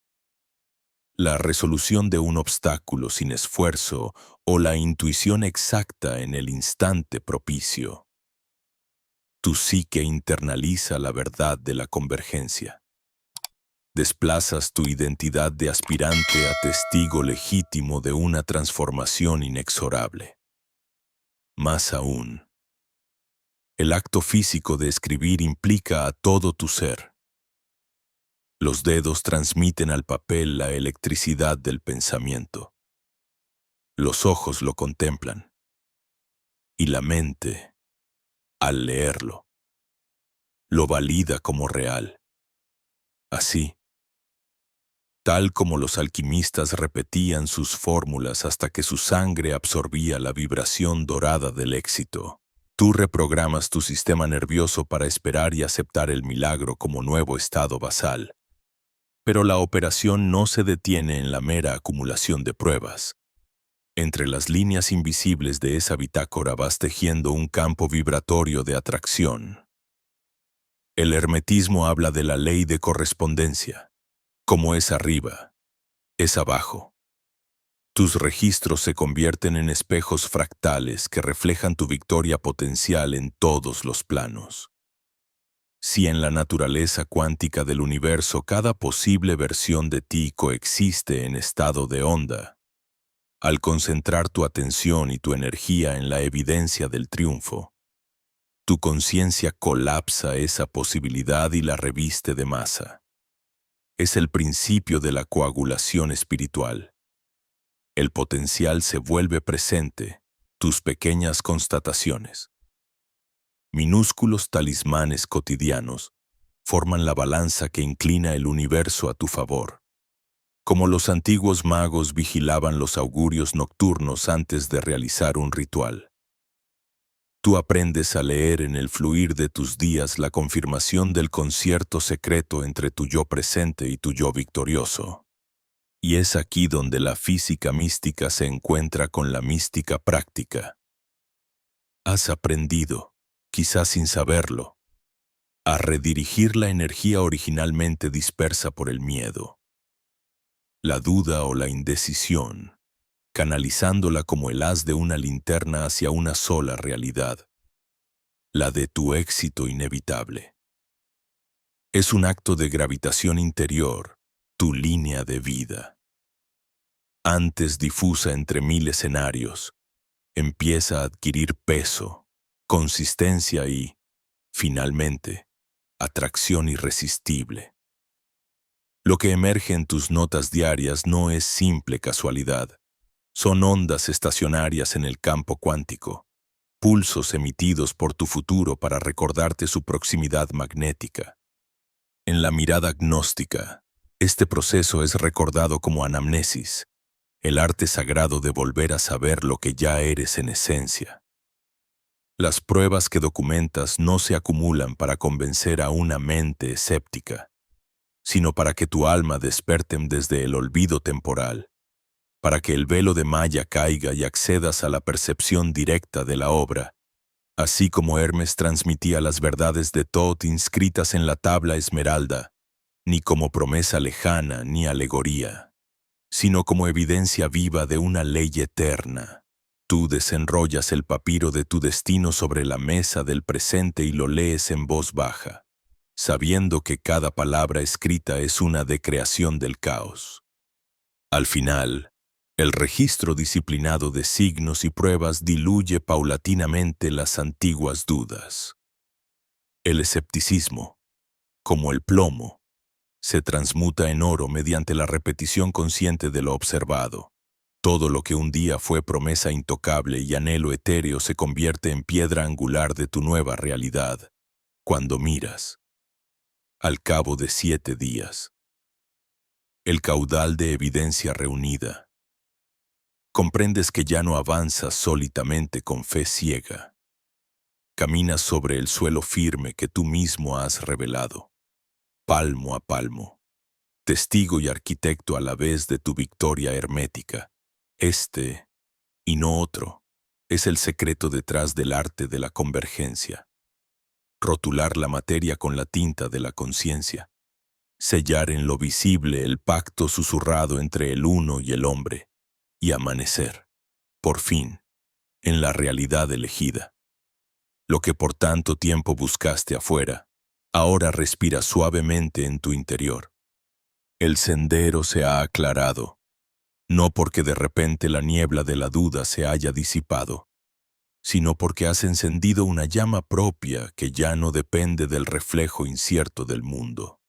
la resolución de un obstáculo sin esfuerzo o la intuición exacta en el instante propicio, tu psique internaliza la verdad de la convergencia. Desplazas tu identidad de aspirante a testigo legítimo de una transformación inexorable. Más aún, el acto físico de escribir implica a todo tu ser. Los dedos transmiten al papel la electricidad del pensamiento. Los ojos lo contemplan. Y la mente, al leerlo, lo valida como real. Así, tal como los alquimistas repetían sus fórmulas hasta que su sangre absorbía la vibración dorada del éxito, tú reprogramas tu sistema nervioso para esperar y aceptar el milagro como nuevo estado basal. Pero la operación no se detiene en la mera acumulación de pruebas. Entre las líneas invisibles de esa bitácora vas tejiendo un campo vibratorio de atracción. El hermetismo habla de la ley de correspondencia. Como es arriba, es abajo. Tus registros se convierten en espejos fractales que reflejan tu victoria potencial en todos los planos. Si en la naturaleza cuántica del universo cada posible versión de ti coexiste en estado de onda, al concentrar tu atención y tu energía en la evidencia del triunfo, tu conciencia colapsa esa posibilidad y la reviste de masa. Es el principio de la coagulación espiritual. El potencial se vuelve presente, tus pequeñas constataciones. Minúsculos talismanes cotidianos forman la balanza que inclina el universo a tu favor. Como los antiguos magos vigilaban los augurios nocturnos antes de realizar un ritual. Tú aprendes a leer en el fluir de tus días la confirmación del concierto secreto entre tu yo presente y tu yo victorioso. Y es aquí donde la física mística se encuentra con la mística práctica. Has aprendido, quizás sin saberlo, a redirigir la energía originalmente dispersa por el miedo, la duda o la indecisión, canalizándola como el haz de una linterna hacia una sola realidad, la de tu éxito inevitable. Es un acto de gravitación interior, tu línea de vida. Antes difusa entre 1000 escenarios, empieza a adquirir peso, consistencia y, finalmente, atracción irresistible. Lo que emerge en tus notas diarias no es simple casualidad. Son ondas estacionarias en el campo cuántico, pulsos emitidos por tu futuro para recordarte su proximidad magnética. En la mirada gnóstica, este proceso es recordado como anamnesis, el arte sagrado de volver a saber lo que ya eres en esencia. Las pruebas que documentas no se acumulan para convencer a una mente escéptica, sino para que tu alma desperten desde el olvido temporal, para que el velo de Maya caiga y accedas a la percepción directa de la obra, así como Hermes transmitía las verdades de Thoth inscritas en la tabla esmeralda, ni como promesa lejana ni alegoría, sino como evidencia viva de una ley eterna. Tú desenrollas el papiro de tu destino sobre la mesa del presente y lo lees en voz baja, sabiendo que cada palabra escrita es una decreación del caos. Al final, el registro disciplinado de signos y pruebas diluye paulatinamente las antiguas dudas. El escepticismo, como el plomo, se transmuta en oro mediante la repetición consciente de lo observado. Todo lo que un día fue promesa intocable y anhelo etéreo se convierte en piedra angular de tu nueva realidad, cuando miras. Al cabo de 7 días. El caudal de evidencia reunida. Comprendes que ya no avanzas sólitamente con fe ciega. Caminas sobre el suelo firme que tú mismo has revelado, palmo a palmo, testigo y arquitecto a la vez de tu victoria hermética. Este, y no otro, es el secreto detrás del arte de la convergencia. Rotular la materia con la tinta de la conciencia. Sellar en lo visible el pacto susurrado entre el uno y el hombre. Y amanecer, por fin, en la realidad elegida. Lo que por tanto tiempo buscaste afuera, ahora respira suavemente en tu interior. El sendero se ha aclarado, no porque de repente la niebla de la duda se haya disipado, sino porque has encendido una llama propia que ya no depende del reflejo incierto del mundo.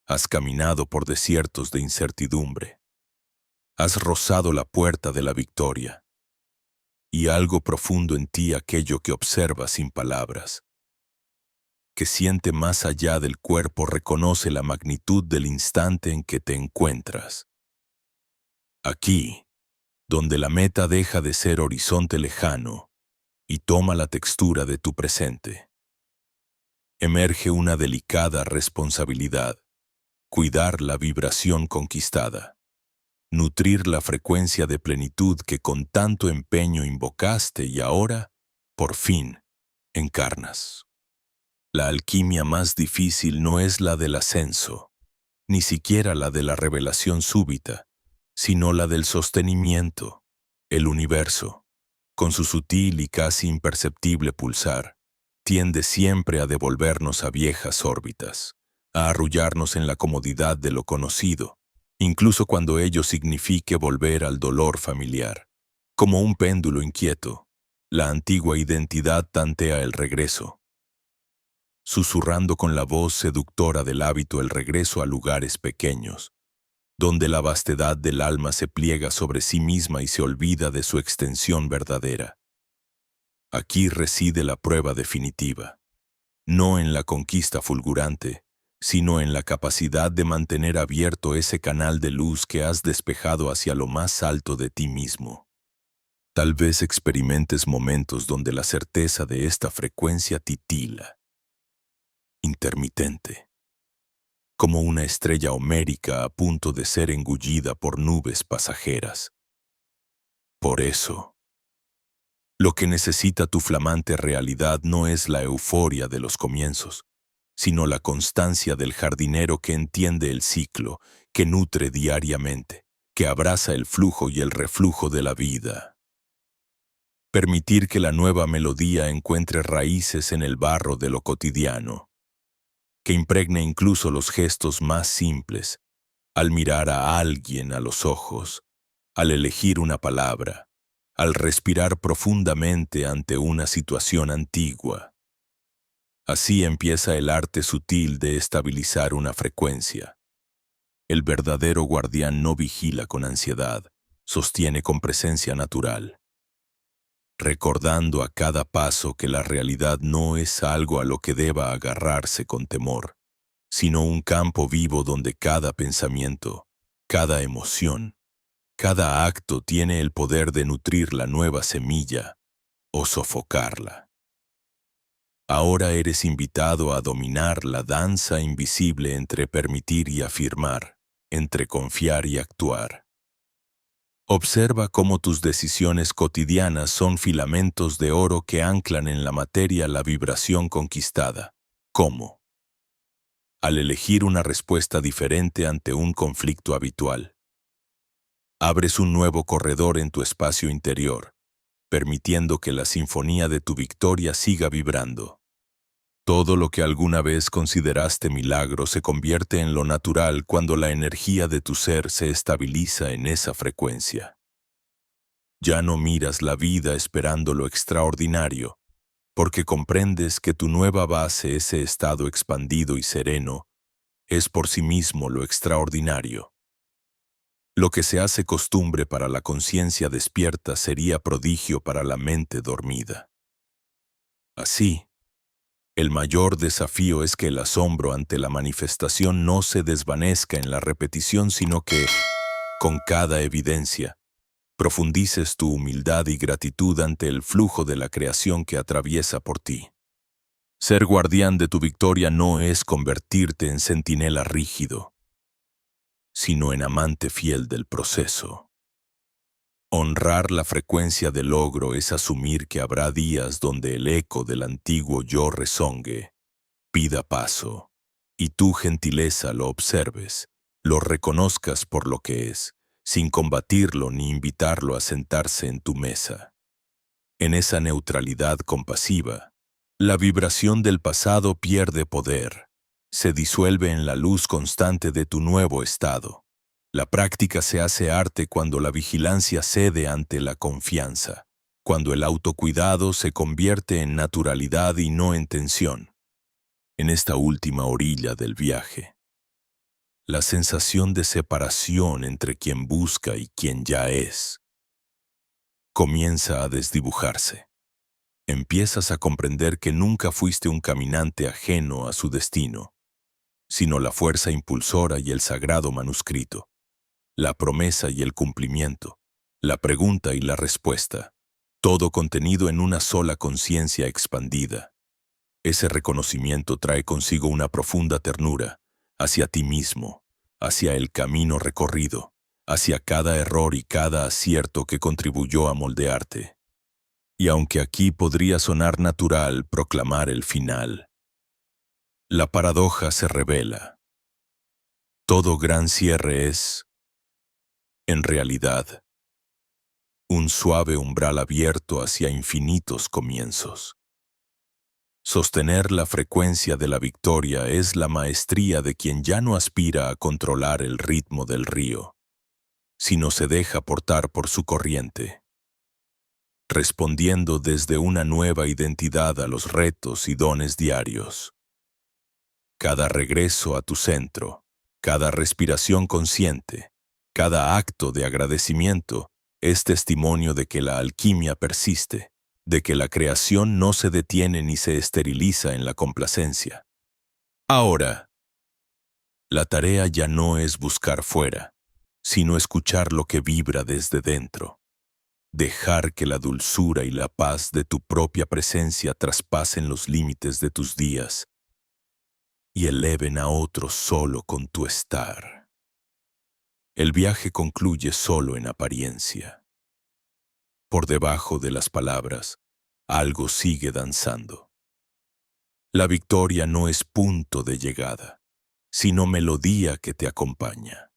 Has caminado por desiertos de incertidumbre. Has rozado la puerta de la victoria. Y algo profundo en ti, aquello que observa sin palabras, que siente más allá del cuerpo, reconoce la magnitud del instante en que te encuentras. Aquí, donde la meta deja de ser horizonte lejano y toma la textura de tu presente, emerge una delicada responsabilidad: cuidar la vibración conquistada, nutrir la frecuencia de plenitud que con tanto empeño invocaste y ahora, por fin, encarnas. La alquimia más difícil no es la del ascenso, ni siquiera la de la revelación súbita, sino la del sostenimiento. El universo, con su sutil y casi imperceptible pulsar, tiende siempre a devolvernos a viejas órbitas, a arrullarnos en la comodidad de lo conocido, incluso cuando ello signifique volver al dolor familiar. Como un péndulo inquieto, la antigua identidad tantea el regreso, susurrando con la voz seductora del hábito el regreso a lugares pequeños, donde la vastedad del alma se pliega sobre sí misma y se olvida de su extensión verdadera. Aquí reside la prueba definitiva, no en la conquista fulgurante, sino en la capacidad de mantener abierto ese canal de luz que has despejado hacia lo más alto de ti mismo. Tal vez experimentes momentos donde la certeza de esta frecuencia titila, intermitente, como una estrella homérica a punto de ser engullida por nubes pasajeras. Por eso, lo que necesita tu flamante realidad no es la euforia de los comienzos, sino la constancia del jardinero que entiende el ciclo, que nutre diariamente, que abraza el flujo y el reflujo de la vida. Permitir que la nueva melodía encuentre raíces en el barro de lo cotidiano, que impregne incluso los gestos más simples, al mirar a alguien a los ojos, al elegir una palabra, al respirar profundamente ante una situación antigua. Así empieza el arte sutil de estabilizar una frecuencia. El verdadero guardián no vigila con ansiedad, sostiene con presencia natural, recordando a cada paso que la realidad no es algo a lo que deba agarrarse con temor, sino un campo vivo donde cada pensamiento, cada emoción, cada acto tiene el poder de nutrir la nueva semilla o sofocarla. Ahora eres invitado a dominar la danza invisible entre permitir y afirmar, entre confiar y actuar. Observa cómo tus decisiones cotidianas son filamentos de oro que anclan en la materia la vibración conquistada. ¿Cómo? Al elegir una respuesta diferente ante un conflicto habitual, abres un nuevo corredor en tu espacio interior, permitiendo que la sinfonía de tu victoria siga vibrando. Todo lo que alguna vez consideraste milagro se convierte en lo natural cuando la energía de tu ser se estabiliza en esa frecuencia. Ya no miras la vida esperando lo extraordinario, porque comprendes que tu nueva base, ese estado expandido y sereno, es por sí mismo lo extraordinario. Lo que se hace costumbre para la conciencia despierta sería prodigio para la mente dormida. Así, el mayor desafío es que el asombro ante la manifestación no se desvanezca en la repetición, sino que, con cada evidencia, profundices tu humildad y gratitud ante el flujo de la creación que atraviesa por ti. Ser guardián de tu victoria no es convertirte en centinela rígido, sino en amante fiel del proceso. Honrar la frecuencia del logro es asumir que habrá días donde el eco del antiguo yo rezongue, pida paso, y tu gentileza lo observes, lo reconozcas por lo que es, sin combatirlo ni invitarlo a sentarse en tu mesa. En esa neutralidad compasiva, la vibración del pasado pierde poder, se disuelve en la luz constante de tu nuevo estado. La práctica se hace arte cuando la vigilancia cede ante la confianza, cuando el autocuidado se convierte en naturalidad y no en tensión. En esta última orilla del viaje, la sensación de separación entre quien busca y quien ya es comienza a desdibujarse. Empiezas a comprender que nunca fuiste un caminante ajeno a su destino, sino la fuerza impulsora y el sagrado manuscrito, la promesa y el cumplimiento, la pregunta y la respuesta, todo contenido en una sola conciencia expandida. Ese reconocimiento trae consigo una profunda ternura hacia ti mismo, hacia el camino recorrido, hacia cada error y cada acierto que contribuyó a moldearte. Y aunque aquí podría sonar natural proclamar el final, la paradoja se revela. Todo gran cierre es, en realidad, un suave umbral abierto hacia infinitos comienzos. Sostener la frecuencia de la victoria es la maestría de quien ya no aspira a controlar el ritmo del río, sino se deja portar por su corriente, respondiendo desde una nueva identidad a los retos y dones diarios. Cada regreso a tu centro, cada respiración consciente, cada acto de agradecimiento es testimonio de que la alquimia persiste, de que la creación no se detiene ni se esteriliza en la complacencia. Ahora, la tarea ya no es buscar fuera, sino escuchar lo que vibra desde dentro. Dejar que la dulzura y la paz de tu propia presencia traspasen los límites de tus días y eleven a otros solo con tu estar. El viaje concluye solo en apariencia. Por debajo de las palabras, algo sigue danzando. La victoria no es punto de llegada, sino melodía que te acompaña.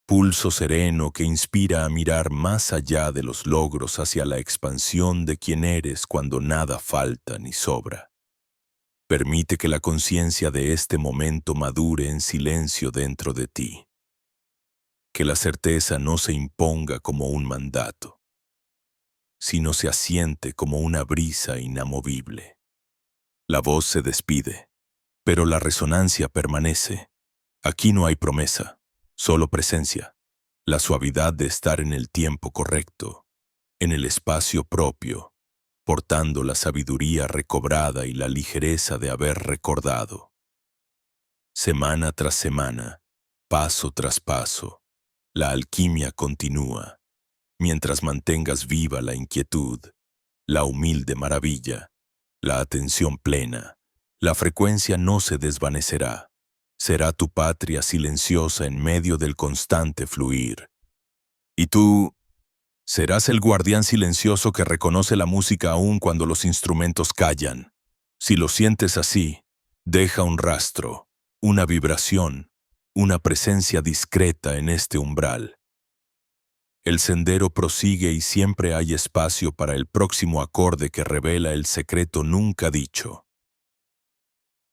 Pulso sereno que inspira a mirar más allá de los logros hacia la expansión de quien eres cuando nada falta ni sobra. Permite que la conciencia de este momento madure en silencio dentro de ti. Que la certeza no se imponga como un mandato, sino se asiente como una brisa inamovible. La voz se despide, pero la resonancia permanece. Aquí no hay promesa, solo presencia, la suavidad de estar en el tiempo correcto, en el espacio propio, portando la sabiduría recobrada y la ligereza de haber recordado. Semana tras semana, paso tras paso, la alquimia continúa, mientras mantengas viva la inquietud, la humilde maravilla, la atención plena. La frecuencia no se desvanecerá. Será tu patria silenciosa en medio del constante fluir. Y tú serás el guardián silencioso que reconoce la música aún cuando los instrumentos callan. Si lo sientes así, deja un rastro, una vibración, una presencia discreta en este umbral. El sendero prosigue y siempre hay espacio para el próximo acorde que revela el secreto nunca dicho.